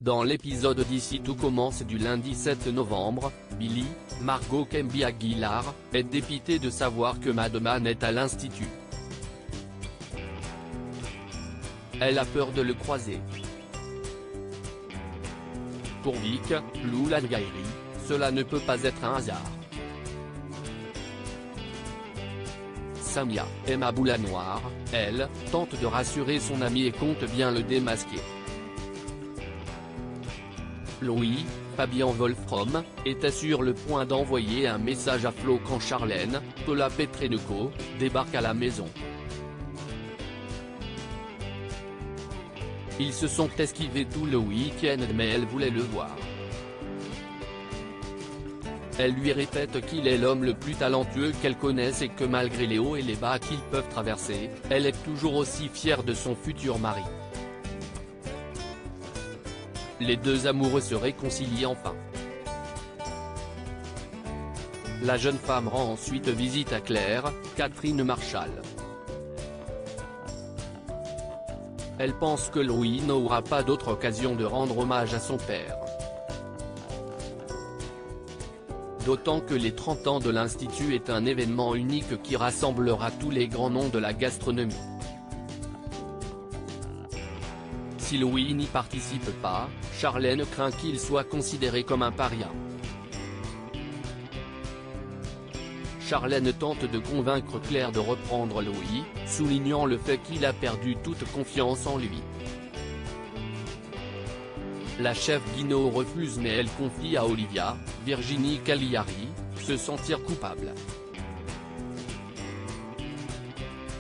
Dans l'épisode d'Ici tout commence du lundi 7 novembre, Billy, Margot Kemby Aguilar, est dépitée de savoir que Madman est à l'institut. Elle a peur de le croiser. Pour Vic, Lou Langairi, cela ne peut pas être un hasard. Samia, Emma Boulanoir, elle, tente de rassurer son ami et compte bien le démasquer. Louis, Fabian Wolfram, était sur le point d'envoyer un message à Flo quand Charlène, Paula Petrenko, débarque à la maison. Ils se sont esquivés tout le week-end mais elle voulait le voir. Elle lui répète qu'il est l'homme le plus talentueux qu'elle connaisse et que malgré les hauts et les bas qu'ils peuvent traverser, elle est toujours aussi fière de son futur mari. Les deux amoureux se réconcilient enfin. La jeune femme rend ensuite visite à Claire, Catherine Marshall. Elle pense que Louis n'aura pas d'autre occasion de rendre hommage à son père. D'autant que les 30 ans de l'Institut est un événement unique qui rassemblera tous les grands noms de la gastronomie. Si Louis n'y participe pas, Charlène craint qu'il soit considéré comme un paria. Charlène tente de convaincre Claire de reprendre Louis, soulignant le fait qu'il a perdu toute confiance en lui. La chef Guinaud refuse mais elle confie à Olivia, Virginie Cagliari, se sentir coupable.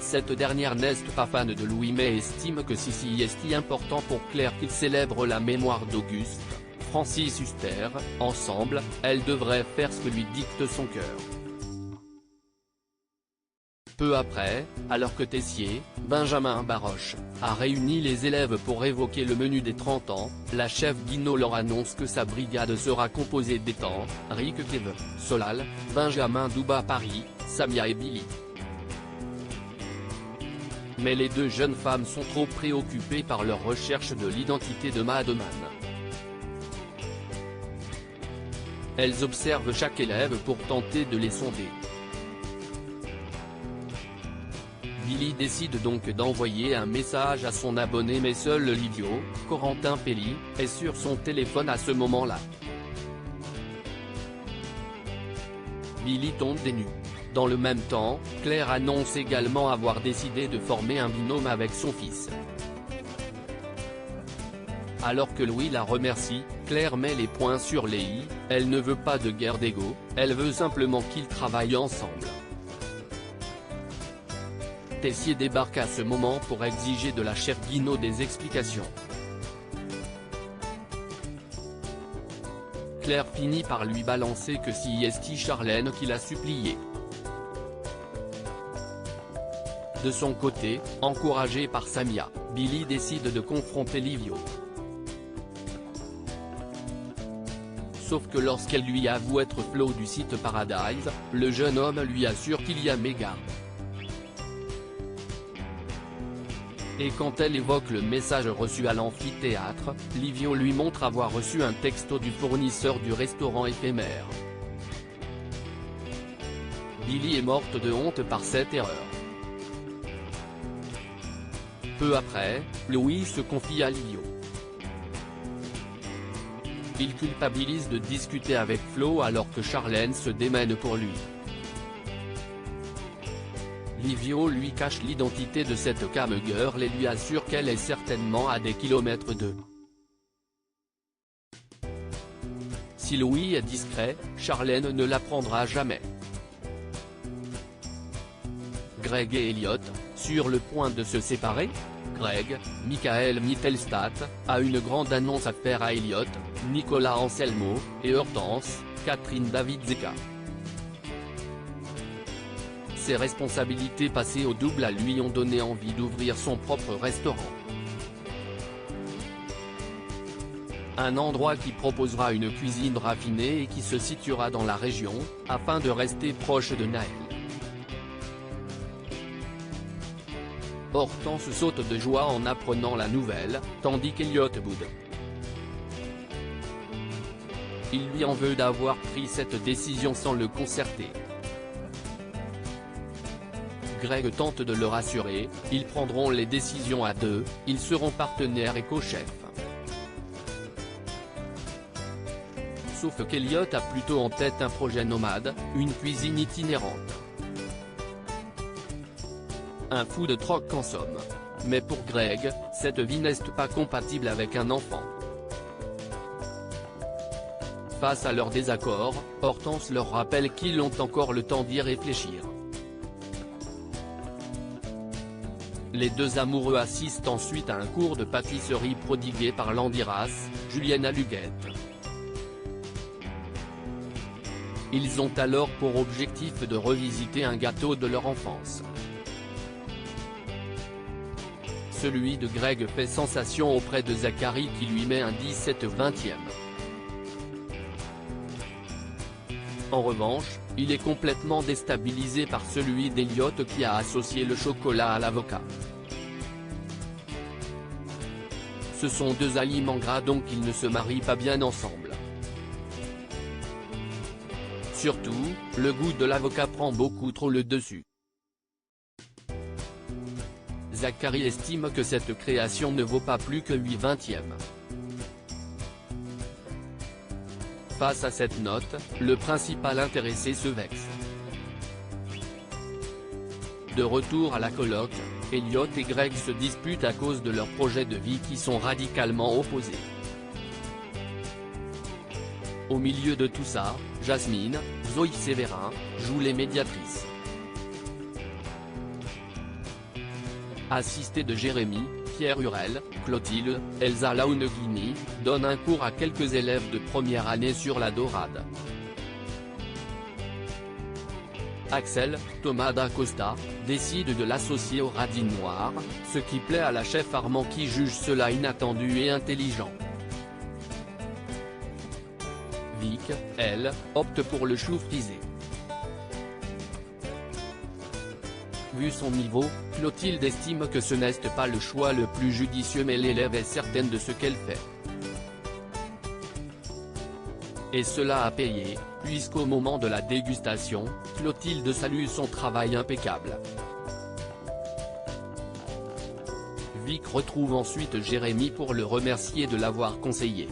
Cette dernière n'est pas fan de Louis mais estime que si est important pour Claire qu'il célèbre la mémoire d'Auguste, Francis Huster, ensemble, elle devrait faire ce que lui dicte son cœur. Peu après, alors que Tessier, Benjamin Baroche, a réuni les élèves pour évoquer le menu des 30 ans, la chef Guinaud leur annonce que sa brigade sera composée d'Ethan, Rick Kevin, Solal, Benjamin Douba Paris, Samia et Billy. Mais les deux jeunes femmes sont trop préoccupées par leur recherche de l'identité de Madman. Elles observent chaque élève pour tenter de les sonder. Billy décide donc d'envoyer un message à son abonné mais seul Livio, Corentin Pelli, est sur son téléphone à ce moment-là. Billy tombe des nues. Dans le même temps, Claire annonce également avoir décidé de former un binôme avec son fils. Alors que Louis la remercie, Claire met les points sur les i, elle ne veut pas de guerre d'ego, elle veut simplement qu'ils travaillent ensemble. Tessier débarque à ce moment pour exiger de la chef Guinaud des explications. Claire finit par lui balancer que si est Charlène qui l'a supplié. De son côté, encouragé par Samia, Billy décide de confronter Livio. Sauf que lorsqu'elle lui avoue être Flo du site Paradise, le jeune homme lui assure qu'il y a mégarde. Et quand elle évoque le message reçu à l'amphithéâtre, Livio lui montre avoir reçu un texto du fournisseur du restaurant éphémère. Billy est morte de honte par cette erreur. Peu après, Louis se confie à Livio. Il culpabilise de discuter avec Flo alors que Charlène se démène pour lui. Livio lui cache l'identité de cette cam girl et lui assure qu'elle est certainement à des kilomètres d'eux. Si Louis est discret, Charlène ne l'apprendra jamais. Greg et Elliot, sur le point de se séparer? Greg, Michael Mittelstadt, a une grande annonce à faire à Elliot, Nicolas Anselmo, et Hortense, Catherine Davidzeka. Ses responsabilités passées au double à lui ont donné envie d'ouvrir son propre restaurant. Un endroit qui proposera une cuisine raffinée et qui se situera dans la région, afin de rester proche de Naël. Hortense saute de joie en apprenant la nouvelle, tandis qu'Elliot boude. il lui en veut d'avoir pris cette décision sans le concerter. Greg tente de le rassurer, ils prendront les décisions à deux, ils seront partenaires et co-chefs. Sauf qu'Elliot a plutôt en tête un projet nomade, une cuisine itinérante. Un food truck en somme. Mais pour Greg, cette vie n'est pas compatible avec un enfant. Face à leur désaccord, Hortense leur rappelle qu'ils ont encore le temps d'y réfléchir. Les deux amoureux assistent ensuite à un cours de pâtisserie prodigué par Landiras, Julienne Aluguette. Ils ont alors pour objectif de revisiter un gâteau de leur enfance. Celui de Greg fait sensation auprès de Zachary qui lui met un 17/20e. En revanche, il est complètement déstabilisé par celui d'Elliot qui a associé le chocolat à l'avocat. Ce sont deux aliments gras donc ils ne se marient pas bien ensemble. Surtout, le goût de l'avocat prend beaucoup trop le dessus. Zachary estime que cette création ne vaut pas plus que 8/20e. Face à cette note, le principal intéressé se vexe. De retour à la coloc, Elliot et Greg se disputent à cause de leurs projets de vie qui sont radicalement opposés. Au milieu de tout ça, Jasmine, Zoé Sévérin, jouent les médiatrices. Assistée de Jérémy, Pierre Hurel, Clotilde, Elsa Launeghini, donne un cours à quelques élèves de première année sur la dorade. Axel, Thomas d'Acosta, décide de l'associer au radis noir, ce qui plaît à la chef Armand qui juge cela inattendu et intelligent. Vic, elle, opte pour le chou frisé. Vu son niveau, Clotilde estime que ce n'est pas le choix le plus judicieux mais l'élève est certaine de ce qu'elle fait. Et cela a payé, puisqu'au moment de la dégustation, Clotilde salue son travail impeccable. Vic retrouve ensuite Jérémy pour le remercier de l'avoir conseillé.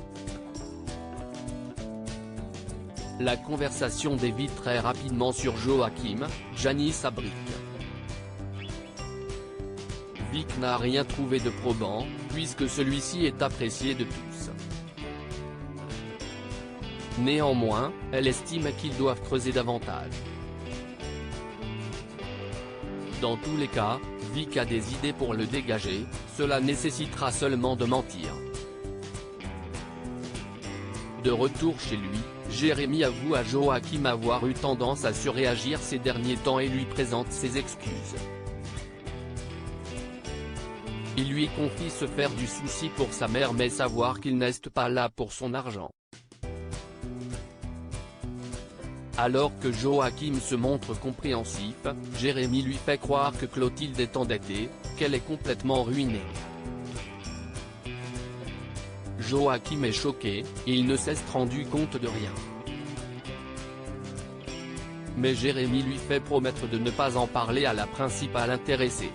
La conversation dévie très rapidement sur Joachim, Janice abrique. Vic n'a rien trouvé de probant, puisque celui-ci est apprécié de tous. Néanmoins, elle estime qu'ils doivent creuser davantage. Dans tous les cas, Vic a des idées pour le dégager, cela nécessitera seulement de mentir. De retour chez lui, Jérémy avoue à Joachim avoir eu tendance à surréagir ces derniers temps et lui présente ses excuses. Il lui confie se faire du souci pour sa mère mais savoir qu'il n'est pas là pour son argent. Alors que Joachim se montre compréhensif, Jérémy lui fait croire que Clotilde est endettée, qu'elle est complètement ruinée. Joachim est choqué, il ne s'est rendu compte de rien. Mais Jérémy lui fait promettre de ne pas en parler à la principale intéressée.